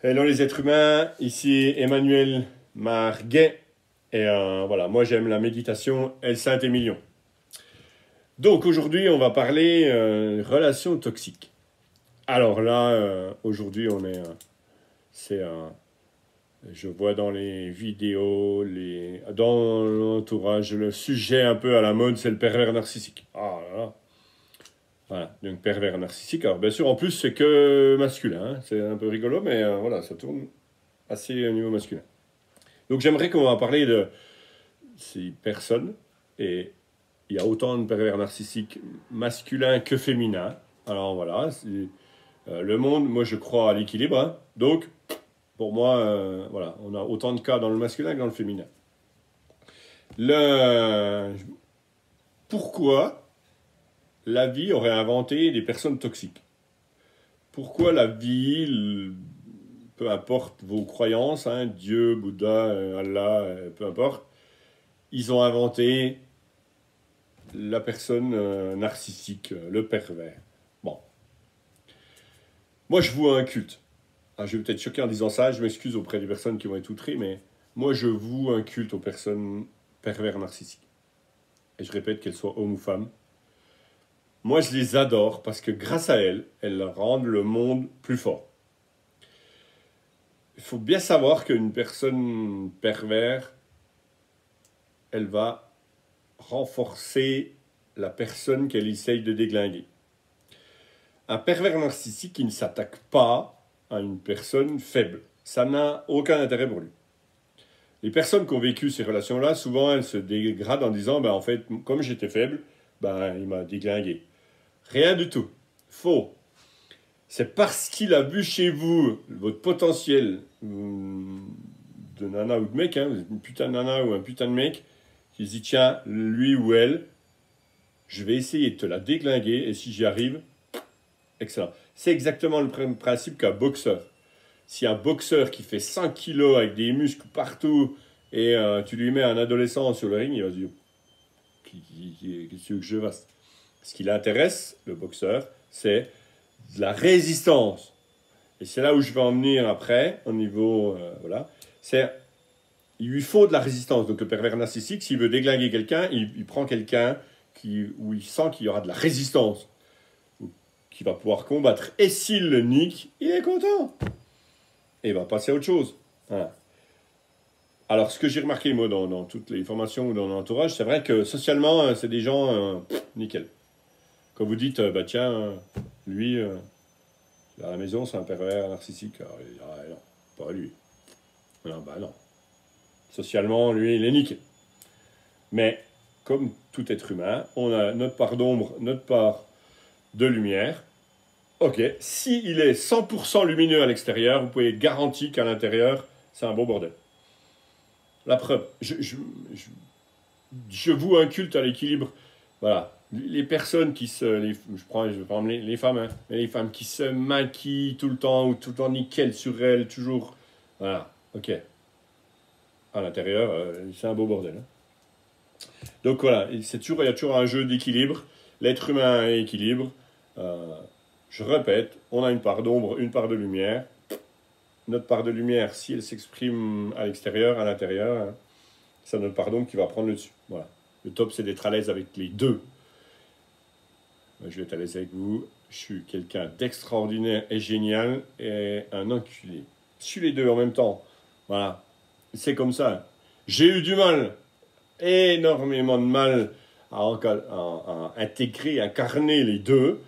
Hello les êtres humains, ici Emmanuel Marguet et voilà, moi j'aime la méditation El Saint-Émilion. Donc aujourd'hui on va parler relations toxiques. Alors là, aujourd'hui on est, c'est je vois dans les vidéos, dans l'entourage, le sujet un peu à la mode, c'est le pervers narcissique. Ah là là. Voilà, donc pervers narcissique. Alors bien sûr, en plus c'est que masculin, hein. C'est un peu rigolo, mais voilà, ça tourne assez au niveau masculin. Donc j'aimerais qu'on va parler de ces personnes, et il y a autant de pervers narcissiques masculins que féminins. Alors voilà, le monde, moi je crois à l'équilibre, hein. Donc pour moi, voilà, on a autant de cas dans le masculin que dans le féminin. Le... Pourquoi la vie aurait inventé des personnes toxiques? Pourquoi la vie, peu importe vos croyances, hein, Dieu, Bouddha, Allah, peu importe, ils ont inventé la personne narcissique, le pervers. Bon. Moi, je voue un culte. Ah, je vais peut-être choquer en disant ça, je m'excuse auprès des personnes qui vont être outrées, mais moi, je voue un culte aux personnes pervers narcissiques. Et je répète, qu'elles soient hommes ou femmes. Moi, je les adore parce que grâce à elles, elles rendent le monde plus fort. Il faut bien savoir qu'une personne pervers, elle va renforcer la personne qu'elle essaye de déglinguer. Un pervers narcissique, il ne s'attaque pas à une personne faible. Ça n'a aucun intérêt pour lui. Les personnes qui ont vécu ces relations-là, souvent, elles se dégradent en disant, ben, en fait, comme j'étais faible, ben, il m'a déglingué. Rien du tout. Faux. C'est parce qu'il a vu chez vous votre potentiel de nana ou de mec, hein, vous êtes une putain de nana ou un putain de mec, qui se dit, tiens, lui ou elle, je vais essayer de te la déglinguer, et si j'y arrive, excellent. C'est exactement le principe qu'un boxeur. Si un boxeur qui fait 5 kilos avec des muscles partout, et tu lui mets un adolescent sur le ring, il va se dire, qu'est-ce que je fasse? Ce qui l'intéresse, le boxeur, c'est de la résistance. Et c'est là où je vais en venir après, au niveau, voilà, il lui faut de la résistance. Donc le pervers narcissique, s'il veut déglinguer quelqu'un, il prend quelqu'un où il sent qu'il y aura de la résistance, qui va pouvoir combattre. Et s'il le nique, il est content. Et il va passer à autre chose. Voilà. Alors, ce que j'ai remarqué, moi, dans toutes les formations ou dans l'entourage, c'est vrai que socialement, c'est des gens nickel. Quand vous dites, bah tiens, lui, à la maison, c'est un pervers narcissique. Alors, il dit, ah, non, pas lui. Non, bah non. Socialement, lui, il est nickel. Mais, comme tout être humain, on a notre part d'ombre, notre part de lumière. Ok, s'il est 100% lumineux à l'extérieur, vous pouvez être garanti qu'à l'intérieur, c'est un beau bordel. La preuve, je voue un culte à l'équilibre. Voilà, les personnes qui se... je vais prendre les femmes, hein, mais les femmes qui se maquillent tout le temps, ou tout le temps nickel sur elles, toujours... Voilà, ok. À l'intérieur, c'est un beau bordel. Hein. Donc voilà, il y a toujours un jeu d'équilibre. L'être humain a un équilibre. Je répète, on a une part d'ombre, une part de lumière. Notre part de lumière, si elle s'exprime à l'extérieur, à l'intérieur, hein, c'est notre part d'ombre qui va prendre le dessus. Voilà. Le top, c'est d'être à l'aise avec les deux. Je vais être à l'aise avec vous. Je suis quelqu'un d'extraordinaire et génial et un enculé. Je suis les deux en même temps. Voilà. C'est comme ça. J'ai eu du mal, énormément de mal à intégrer, à incarner les deux.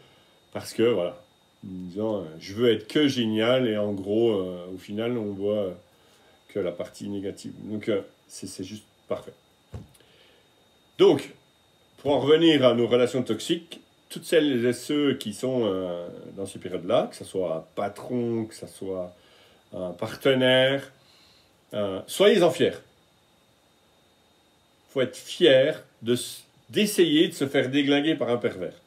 Parce que, voilà, en disant, je veux être que génial, et en gros, au final, on voit que la partie négative. Donc, c'est juste parfait. Donc, pour en revenir à nos relations toxiques, toutes celles et ceux qui sont dans ces périodes-là, que ce soit un patron, que ce soit un partenaire, soyez-en fiers. Il faut être fier d'essayer de se faire déglinguer par un pervers.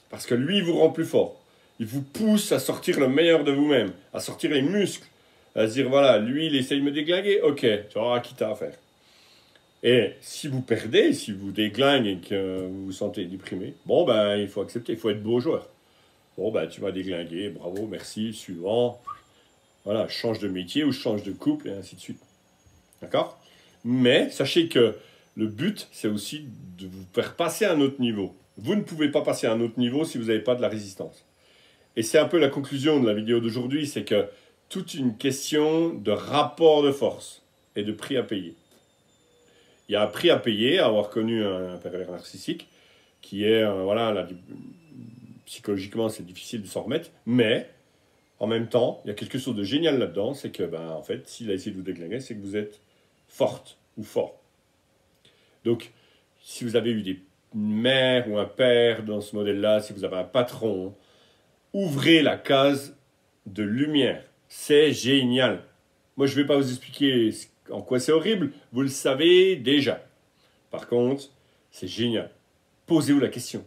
Parce que lui, il vous rend plus fort. Il vous pousse à sortir le meilleur de vous-même, à sortir les muscles, à se dire, voilà, lui, il essaye de me déglinguer, ok, tu auras qui t'as à faire. Et si vous perdez, si vous déglinguez et que vous vous sentez déprimé, bon, ben, il faut accepter, il faut être beau joueur. Bon, ben, tu m'as déglingué, bravo, merci, suivant. Voilà, je change de métier ou je change de couple et ainsi de suite. D'accord? Mais sachez que le but, c'est aussi de vous faire passer à un autre niveau. Vous ne pouvez pas passer à un autre niveau si vous n'avez pas de la résistance. Et c'est un peu la conclusion de la vidéo d'aujourd'hui, c'est que toute une question de rapport de force et de prix à payer. Il y a un prix à payer à avoir connu un pervers narcissique qui est, voilà, psychologiquement c'est difficile de s'en remettre, mais en même temps, il y a quelque chose de génial là-dedans, c'est que, en fait, s'il a essayé de vous déglinguer, c'est que vous êtes forte ou fort. Donc, si vous avez eu une mère ou un père dans ce modèle-là, si vous avez un patron, ouvrez la case de lumière. C'est génial. Moi, je ne vais pas vous expliquer en quoi c'est horrible. Vous le savez déjà. Par contre, c'est génial. Posez-vous la question.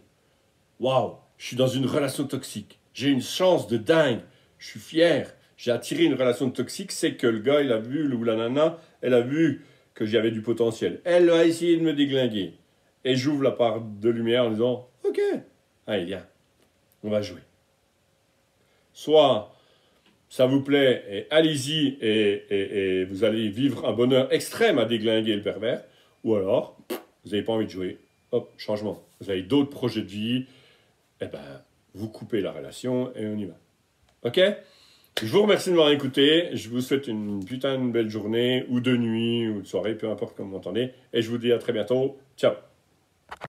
Waouh, je suis dans une relation toxique. J'ai une chance de dingue. Je suis fier. J'ai attiré une relation toxique. C'est que le gars, il a vu, ou la nana, elle a vu que j'avais du potentiel. Elle a essayé de me déglinguer. Et j'ouvre la part de lumière en disant, ok, allez, viens, on va jouer. Soit ça vous plaît, et allez-y, et vous allez vivre un bonheur extrême à déglinguer le pervers, ou alors, vous n'avez pas envie de jouer, hop, changement. Vous avez d'autres projets de vie, vous coupez la relation et on y va. Ok? Je vous remercie de m'avoir écouté, je vous souhaite une putain de belle journée, ou de nuit, ou de soirée, peu importe comment vous m'entendez, et je vous dis à très bientôt. Ciao!